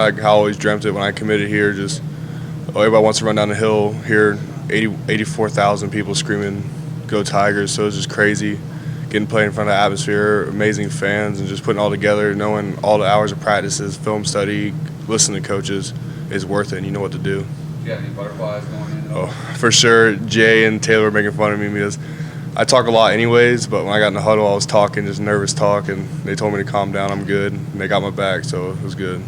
Like how I always dreamt it when I committed here. Just everybody wants to run down the hill here. 84,000 people screaming, "Go Tigers!" So it's just crazy getting played in front of the atmosphere, amazing fans, and just putting it all together, knowing all the hours of practices, film study, listening to coaches is worth it, and you know what to do. Do you have any butterflies going in? Oh, for sure. Jay and Taylor were making fun of me because I talk a lot anyways, but when I got in the huddle, I was talking, just nervous talk, and they told me to calm down. I'm good, and they got my back, so it was good.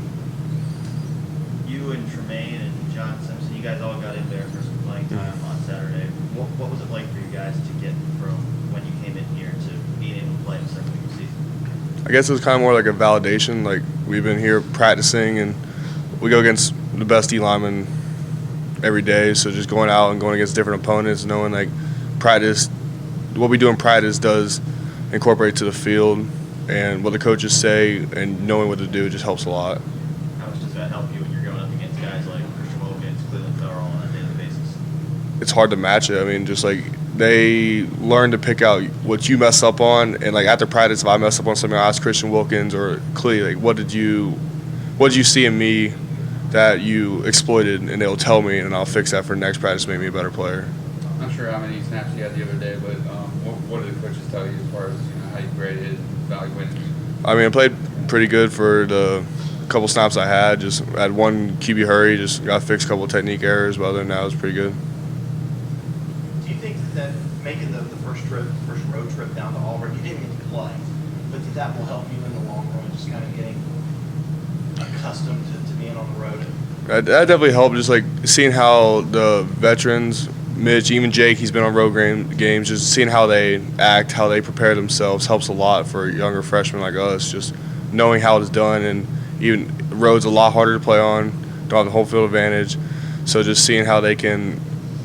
You and Tremaine and John Simpson, you guys all got in there for some playing time on Saturday. What was it like for you guys to get from when you came in here to being able to play the second week of the season? I guess it was kind of more like a validation. Like, we've been here practicing, and we go against the best D linemen every day, so just going out and going against different opponents, knowing, like, practice, what we do in practice does incorporate to the field, and what the coaches say and knowing what to do just helps a lot. How much does that help you when you're going up against guys like Christian Wilkins, Cleveland Farrell on a daily basis? It's hard to match it. I mean, just like they learn to pick out what you mess up on, and like after practice, if I mess up on something, I ask Christian Wilkins or Clee, like, what did you see in me that you exploited, and they'll tell me, and I'll fix that for next practice, make me a better player. I'm not sure how many snaps you had the other day, but what did the coaches tell you as far as how you graded, evaluated? I mean, I played pretty good for the couple snaps I had. Just had one QB hurry, just got to fix a couple technique errors, but other than that, it was pretty good. Do you think that making the first road trip down to Auburn, you didn't get to play, but that will help you in the long run, just kind of getting accustomed to being on the road? That definitely helped, just like seeing how the veterans, Mitch, even Jake, he's been on road games, just seeing how they act, how they prepare themselves helps a lot for younger freshmen like us, just knowing how it's done, and even road's a lot harder to play on, don't have the home field advantage, so just seeing how they can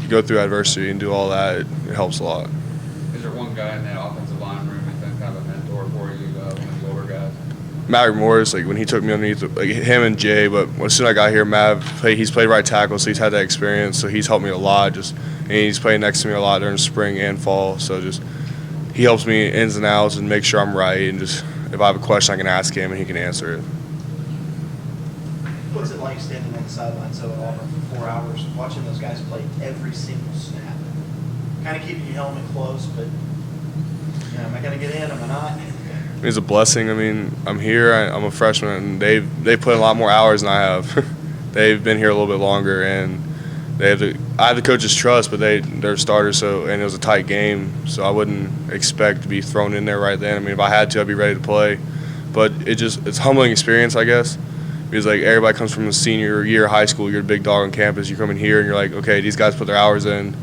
go through adversity and do all that, it helps a lot. Is there one guy in that offensive line room who's been kind of a mentor for you, one of the older guys? Maverick Morris, like when he took me underneath, like him and Jay, but as soon as I got here, he's played right tackle, so he's had that experience, so he's helped me a lot. And he's played next to me a lot during spring and fall, so just he helps me ins and outs and make sure I'm right, and just if I have a question, I can ask him and he can answer it. What's it like standing on the sidelines at Auburn for 4 hours, watching those guys play every single snap? Kind of keeping your helmet close, but am I going to get in? Am I not? It's a blessing. I mean, I'm here. I'm a freshman, and they've put in a lot more hours than I have. They've been here a little bit longer, and I have the coach's trust, but they're starters, and it was a tight game, so I wouldn't expect to be thrown in there right then. I mean, if I had to, I'd be ready to play. But it's a humbling experience, I guess, because like everybody comes from the senior year of high school. You're a big dog on campus. You come in here, and you're like, okay, these guys put their hours in,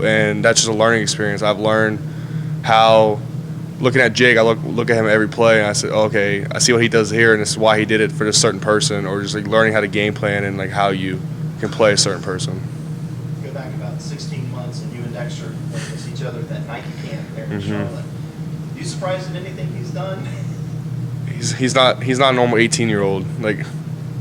and that's just a learning experience. I've learned how. Looking at Jake, I look at him every play, and I said, okay, I see what he does here, and this is why he did it for this certain person, or just like learning how to game plan and like how you can play a certain person. Go back about 16 months, and you and Dexter played against each other at that Nike camp there in Charlotte. You surprised at anything he's done? He's not a normal 18-year-old. Like,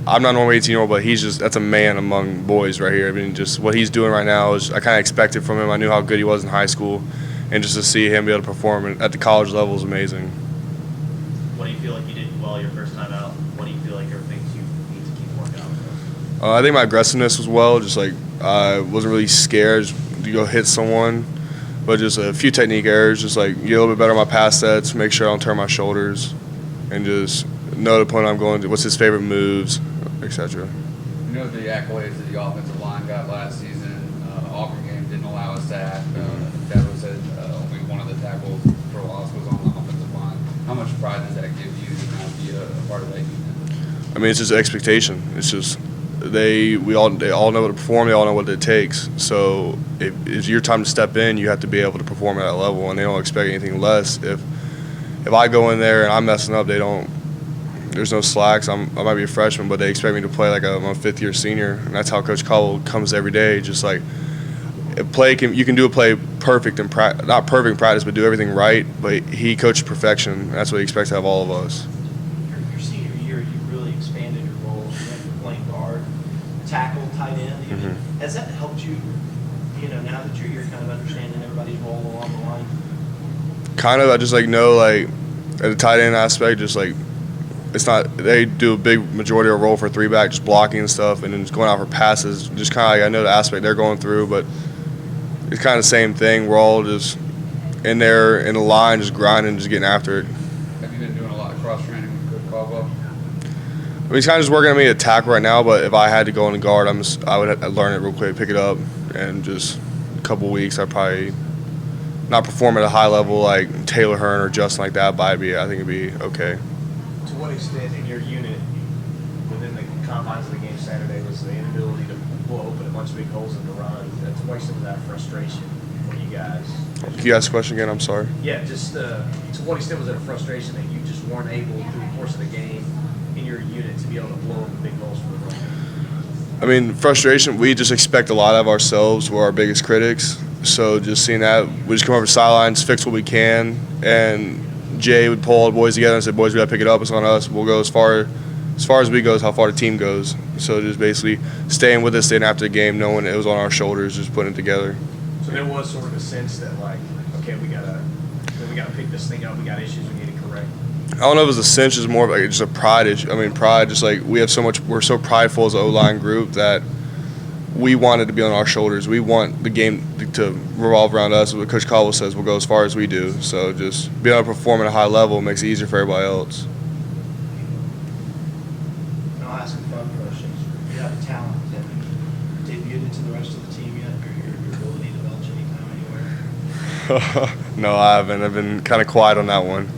I'm not a normal 18-year-old, but that's a man among boys right here. I mean, just what he's doing right now is I kind of expected from him. I knew how good he was in high school. And just to see him be able to perform at the college level is amazing. What do you feel like you did well your first time out? What do you feel like are things you need to keep working on? I think my aggressiveness was well. Just like I wasn't really scared to go hit someone, but just a few technique errors. Just like get a little bit better on my pass sets, make sure I don't turn my shoulders, and just know the point I'm going to. What's his favorite moves, etc. You know the accolades that the offensive line got last season. Auburn game didn't allow us to act. Dabo said only one of the tackles for loss was on the offensive line. How much pride does that give you to kind of be a part of that unit? I mean, it's just expectation. It's just they all know what to perform. They all know what it takes. So if it's your time to step in, you have to be able to perform at that level, and they don't expect anything less. If I go in there and I'm messing up, they don't. There's no slacks. I might be a freshman, but they expect me to play like I'm a fifth-year senior, and that's how Coach Cowell comes every day. Just like you can do a play perfect in not perfect in practice, but do everything right. But he coaches perfection. And that's what he expects to have all of us. Your senior year, you really expanded your role. You went from playing guard, tackle, tight end. Has that helped you? Now that you're here, kind of understanding everybody's role along the line. Kind of, I just like know like at the tight end aspect, just like it's not, they do a big majority of roll for 3-back, just blocking and stuff, and then just going out for passes. Just kind of like, I know the aspect they're going through, but it's kind of the same thing. We're all just in there in the line, just grinding, just getting after it. Have you been doing a lot of cross training with Coach Caldwell? I mean, he's kind of just working on me at tackle right now, but if I had to go in the guard, I would learn it real quick, pick it up, and just a couple weeks, I'd probably not perform at a high level like Taylor Hearn or Justin like that, but I think it'd be okay. To what extent in your unit, within the confines of the game Saturday, was the inability to blow open a bunch of big holes in the run? That's why some of that frustration for you guys. Can you ask the question again? I'm sorry. Yeah, just to what extent was it a frustration that you just weren't able through the course of the game in your unit to be able to blow open big holes for the run? I mean, frustration, we just expect a lot of ourselves. We're our biggest critics. So just seeing that, we just come over the sidelines, fix what we can, and Jay would pull all the boys together and say, boys, we got to pick it up. It's on us. We'll go as far as we go is how far the team goes. So just basically staying with us, staying after the game, knowing it was on our shoulders, just putting it together. So there was sort of a sense that, like, okay, we gotta pick this thing up. We got issues we need to correct. I don't know if it was a cinch, it's more of like just a pride issue. I mean, pride, just like we're so prideful as an O-line group that we want it to be on our shoulders. We want the game to revolve around us. What Coach Caldwell says, we'll go as far as we do. So just being able to perform at a high level makes it easier for everybody else. And I'll ask some fun questions. You have a talent. Have you debuted it to the rest of the team yet, or your ability to belch anytime, anywhere? No, I haven't. I've been kind of quiet on that one.